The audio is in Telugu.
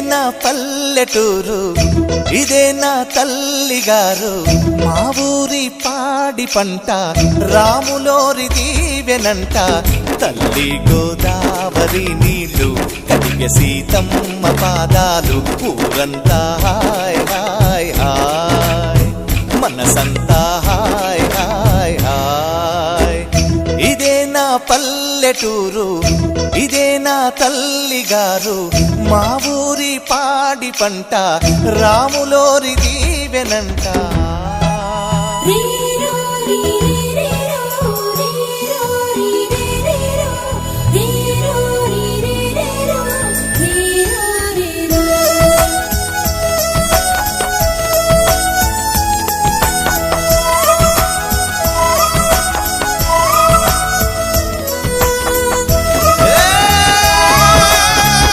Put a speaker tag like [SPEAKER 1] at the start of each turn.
[SPEAKER 1] నా పల్లెటూరు, ఇదే నా తల్లిగారు. మా ఊరి పాడి పంట రాములోరి దీవెనంట. తల్లి గోదావరి నీళ్ళు కడిగ సీతమ్మ పాదాలు. ఊరంతా హాయ్ హాయ్ హాయ్, మనసంతా హాయ్ హాయ్ హాయ్. ఇదే నా పల్లెటూరు, ఇదే నా తల్లిగారు. మా ఊరి పాడి పంట రాములోరి దీవెనంట.